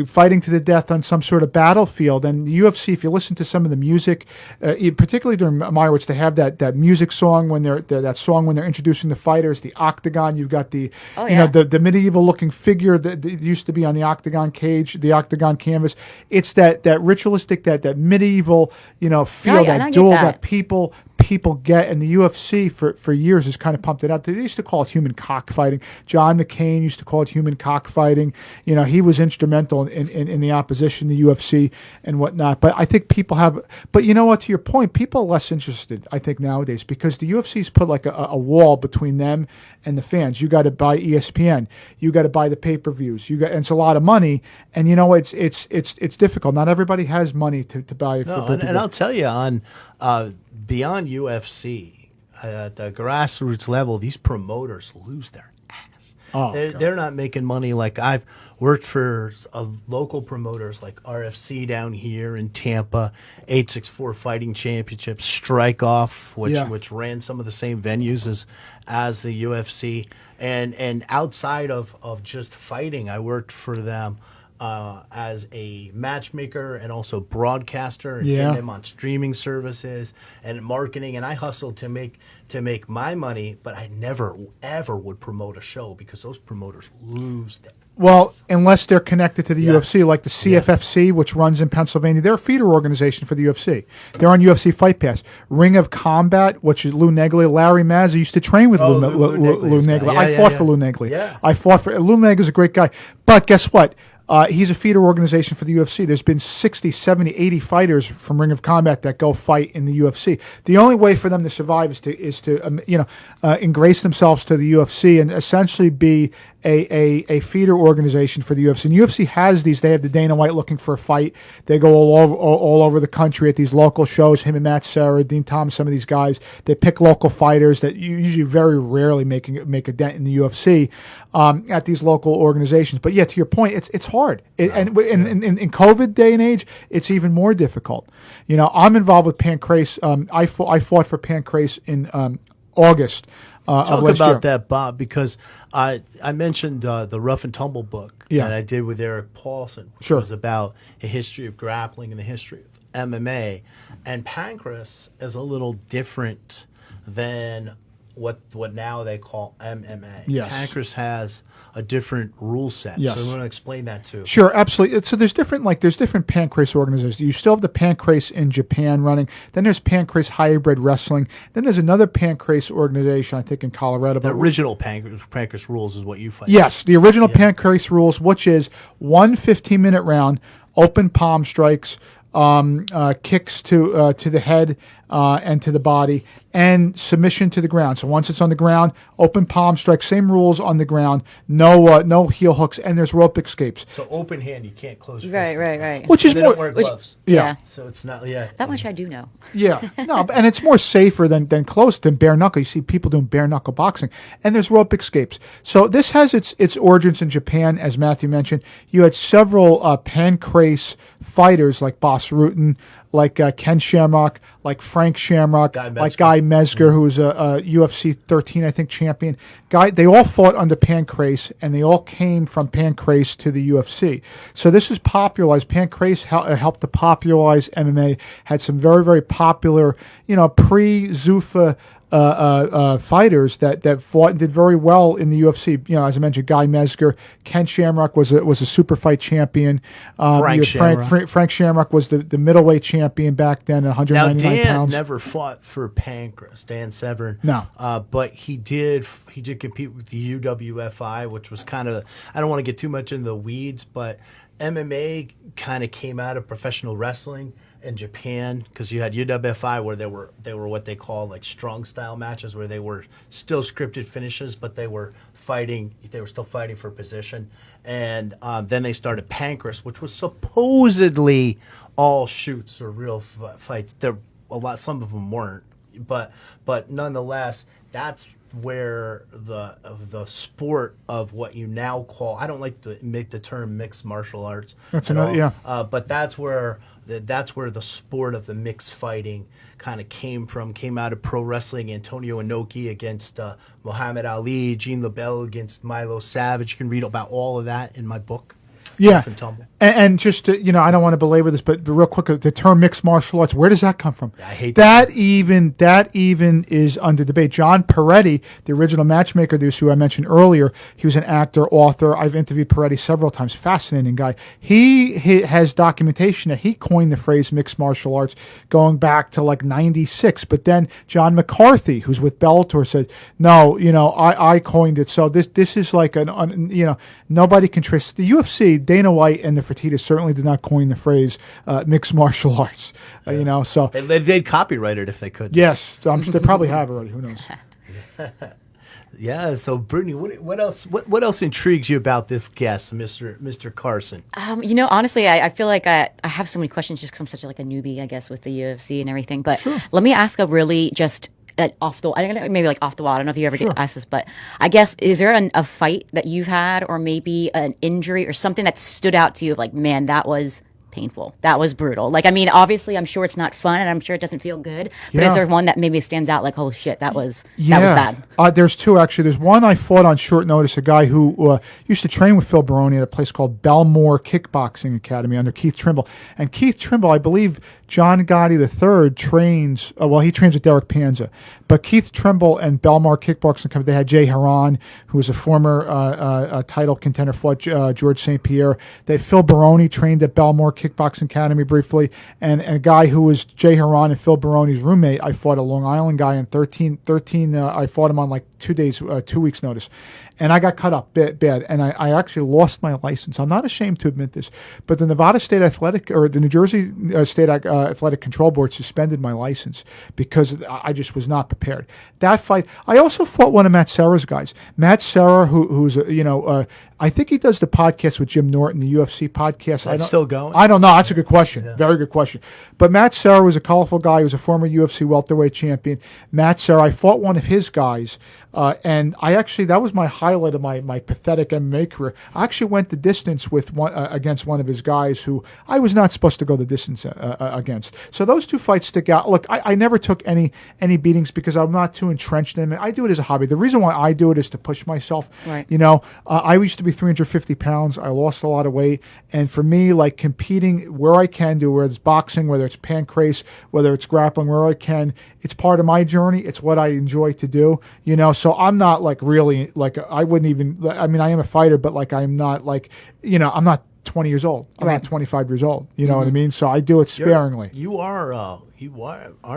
fighting to the death on some sort of battlefield. And the UFC, if you listen to some of the music, particularly during Meyerowitz, they have that music song when they're introducing the fighters. The octagon. You've got the the medieval looking figure that used to be on the octagon cage, the octagon canvas. It's that ritualistic, that medieval, feel, that duel that people get, and the UFC for years has kind of pumped it out. They used to call it human cockfighting. John McCain used to call it human cockfighting. He was instrumental in the opposition to UFC and whatnot. But I think people have. But you know what? To your point, people are less interested, I think, nowadays, because the UFC's put like a wall between them and the fans. You got to buy ESPN. You got to buy the pay-per-views. And it's a lot of money. And it's difficult. Not everybody has money to buy. No, and I'll tell you on. Beyond UFC, at the grassroots level, these promoters lose their ass. They're not making money. Like I've worked for local promoters like RFC down here in Tampa, 864 Fighting Championships, Strike Off, which ran some of the same venues as the UFC. And outside of just fighting, I worked for them. As a matchmaker and also broadcaster and getting them on streaming services and marketing, and I hustled to make my money, but I never ever would promote a show because those promoters lose them. Well, unless they're connected to the UFC, like the CFFC, which runs in Pennsylvania. They're a feeder organization for the UFC. They're on UFC Fight Pass. Ring of Combat, which is Lou Neglia. Larry Mazza used to train with Lou Neglia. I fought for Lou Neglia. Yeah. I fought for Lou Neglia's a great guy. But guess what? He's a feeder organization for the UFC. There's been 60, 70, 80 fighters from Ring of Combat that go fight in the UFC. The only way for them to survive is to ingrace themselves to the UFC and essentially be a feeder organization for the UFC. And UFC has these. They have the Dana White looking for a fight. They go all over the country at these local shows. Him and Matt Serra, Dean Thomas, some of these guys. They pick local fighters that usually very rarely make a dent in the UFC at these local organizations. But yeah, to your point, it's hard. And in COVID day and age, it's even more difficult. You know, I'm involved with Pancrase. I fought for Pancrase in August. Talk about that, Bob, because I mentioned the Rough and Tumble book that I did with Eric Paulson, which was about a history of grappling and the history of MMA. And Pancrase is a little different than what now they call MMA. Yes. Pancrase has a different rule set. Yes. So I want to explain that too. Sure, absolutely. So there's different Pancrase organizations. You still have the Pancrase in Japan running. Then there's Pancrase Hybrid Wrestling. Then there's another Pancrase organization, I think, in Colorado. The original Pancrase rules is what you fight. Yes, the original Pancrase rules, which is one 15-minute round, open palm strikes, kicks to the head and to the body, and submission to the ground. So once it's on the ground, open palm strike, same rules on the ground, no heel hooks, and there's rope escapes. So open hand, you can't close your Right, fist. right, right. Which is They more, don't wear gloves. yeah. So it's not, That much I do know. Yeah, no, and it's more safer than close than bare knuckle. You see people doing bare knuckle boxing, and there's rope escapes. So this has its origins in Japan, as Matthew mentioned. You had several Pancrase fighters like Bas Rutten, like Ken Shamrock, like Frank Shamrock, like Guy Mezger, who was a UFC 13, I think, champion. They all fought under Pancrase, and they all came from Pancrase to the UFC. So this is popularized. Pancrase helped to popularize MMA, had some very, very popular, pre-Zuffa fighters that fought and did very well in the UFC. You know, as I mentioned, Guy Mezger, Ken Shamrock was a super fight champion. Frank Shamrock. Frank Shamrock was the middleweight champion back then, 199 now, Dan pounds. never fought for Pancrase, Dan Severn. No. But he did compete with the UWFI, which was kind of, I don't want to get too much into the weeds, but MMA kind of came out of professional wrestling in Japan, because you had UWFI where they were what they call like strong style matches, where they were still scripted finishes, but they were still fighting for position. And then they started Pancrase, which was supposedly all shoots or real fights. Some of them weren't, but nonetheless, that's where the sport of what you now call, I don't like to make the term mixed martial arts. That's another, but that's where the sport of the mixed fighting kind of came out of pro wrestling. Antonio Inoki against Muhammad Ali, Gene LeBell against Milo Savage. You can read about all of that in my book. Yeah, and just to, I don't want to belabor this, but real quick, the term mixed martial arts, where does that come from? I hate that. That even is under debate. John Peretti, the original matchmaker, who I mentioned earlier, he was an actor, author. I've interviewed Peretti several times. Fascinating guy. He has documentation that he coined the phrase mixed martial arts going back to like '96. But then John McCarthy, who's with Bellator, said, no, I coined it. So this is like nobody can trace the UFC. Dana White and the Fertitta certainly did not coin the phrase mixed martial arts. So they'd copyright it if they could. Yes, they probably have already. Who knows? Yeah. So, Brittney, what else? What else intrigues you about this guest, Mr. Carson? Honestly, I feel like I have so many questions just because I'm such a newbie, I guess, with the UFC and everything. But let me ask a really just. Off the wall. I don't know if you ever get asked this, but I guess, is there a fight that you've had, or maybe an injury or something that stood out to you, like, man, that was painful, that was brutal? Obviously, I'm sure it's not fun, and I'm sure it doesn't feel good, but is there one that maybe stands out, like, oh shit, that was bad? There's two, actually. There's one I fought on short notice, a guy who used to train with Phil Baroni at a place called Belmore Kickboxing Academy under Keith Trimble. And Keith Trimble, I believe John Gotti III trains, he trains with Derek Panza. But Keith Trimble and Belmore Kickboxing Academy, they had Jay Haran, who was a former title contender, fought George St. Pierre. Phil Baroni trained at Belmore Kickboxing Academy briefly, and a guy who was Jay Haran and Phil Baroni's roommate. I fought a Long Island guy in 13. I fought him on like 2 weeks notice. and I got cut up bad, and I actually lost my license. I'm not ashamed to admit this, but the Nevada State Athletic or the New Jersey State Athletic Control Board suspended my license because I just was not prepared. That fight, I also fought one of Matt Serra's guys. Matt Serra, who's I think he does the podcast with Jim Norton, the UFC podcast. That's still going? I don't know. That's a good question. Yeah. Very good question. But Matt Serra was a colorful guy. He was a former UFC welterweight champion. Matt Serra, I fought one of his guys, and that was my highlight of my pathetic MMA career. I actually went the distance with against one of his guys who I was not supposed to go the distance against. So those two fights stick out. Look, I never took any beatings because I'm not too entrenched in it. I do it as a hobby. The reason why I do it is to push myself. Right. I used to be 350 pounds. I lost a lot of weight. And for me, like competing where I can do, whether it's boxing, whether it's pancrase, whether it's grappling, where I can, it's part of my journey. It's what I enjoy to do, So I'm not like really, like I wouldn't even, I mean, I am a fighter, but like I'm not like, I'm not 20 years old. I'm not 25 years old. You know what I mean? So I do it sparingly. You are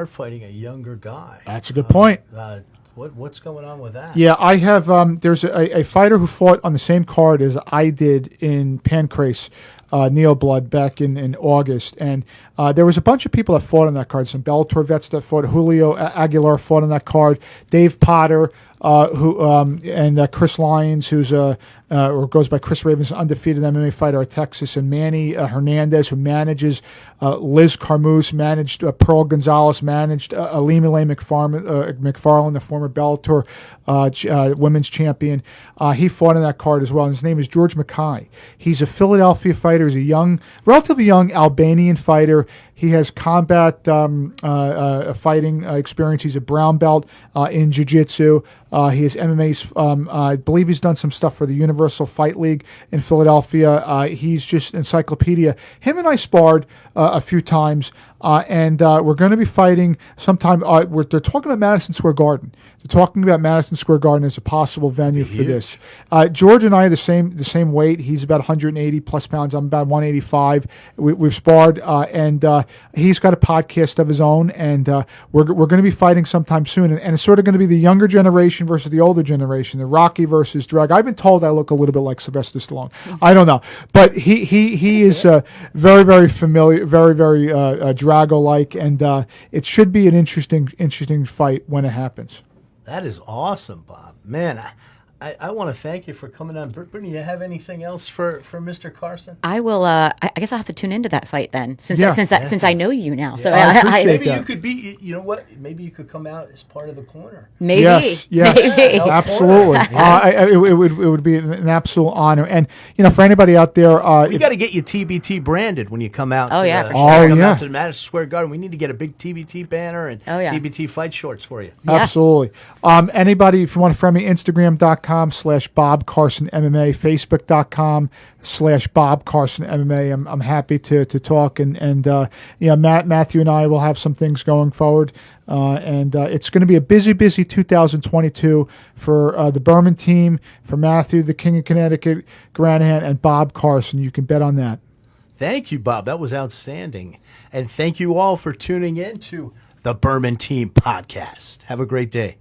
fighting a younger guy. That's a good point. What's going on with that? Yeah, I have. There's a fighter who fought on the same card as I did in Pancrase, Neoblood back in August, and there was a bunch of people that fought on that card. Some Bellator vets that fought. Julio Aguilar fought on that card. Dave Potter, and Chris Lyons, who's or goes by Chris Ravens, undefeated MMA fighter at Texas, and Manny Hernandez, who manages Liz Carmouche, managed Pearl Gonzalez, managed Alimile McFarlane, the former Bellator women's champion. He fought on that card as well, and his name is George Mackay. He's a Philadelphia fighter. He's a relatively young Albanian fighter. He has combat fighting experience. He's a brown belt in jiu-jitsu. He has MMA. I believe he's done some stuff for the Universal Fight League in Philadelphia. He's just encyclopedia. Him and I sparred a few times, and we're going to be fighting sometime. They're talking about Madison Square Garden. They're talking about Madison Square Garden as a possible venue for this. George and I are the same weight. He's about 180 plus pounds. I'm about 185. We've sparred, and he's got a podcast of his own, and we're going to be fighting sometime soon. And it's sort of going to be the younger generation versus the older generation, the Rocky versus Drag. I've been told I look a little bit like Sylvester Stallone. I don't know, but he is very, very familiar, very, very Drago-like, and it should be an interesting fight when it happens. That is awesome, Bob. Man, I want to thank you for coming on. Brittney, you have anything else for Mr. Carson? I will. I guess I'll have to tune into that fight then, since I know you now. So maybe you could be. You know what? Maybe you could come out as part of the corner. Maybe. Yes, maybe. Absolutely. It would be an absolute honor. And for anybody out there, we got to get you TBT branded when you come out. Oh, yeah, for sure. Out to the Madison Square Garden. We need to get a big TBT banner and TBT fight shorts for you. Yeah. Absolutely. Anybody, if you want to friend me, Instagram.com/Bob Carson MMA, Facebook.com/Bob Carson MMA. I'm happy to talk, and Matthew and I will have some things going forward, and it's going to be a busy 2022 for the Berman team, for Matthew, the King of Connecticut, Granahan, and Bob Carson. You can bet on that. Thank you, Bob. That was outstanding, and thank you all for tuning in to the Berman Team Podcast. Have a great day.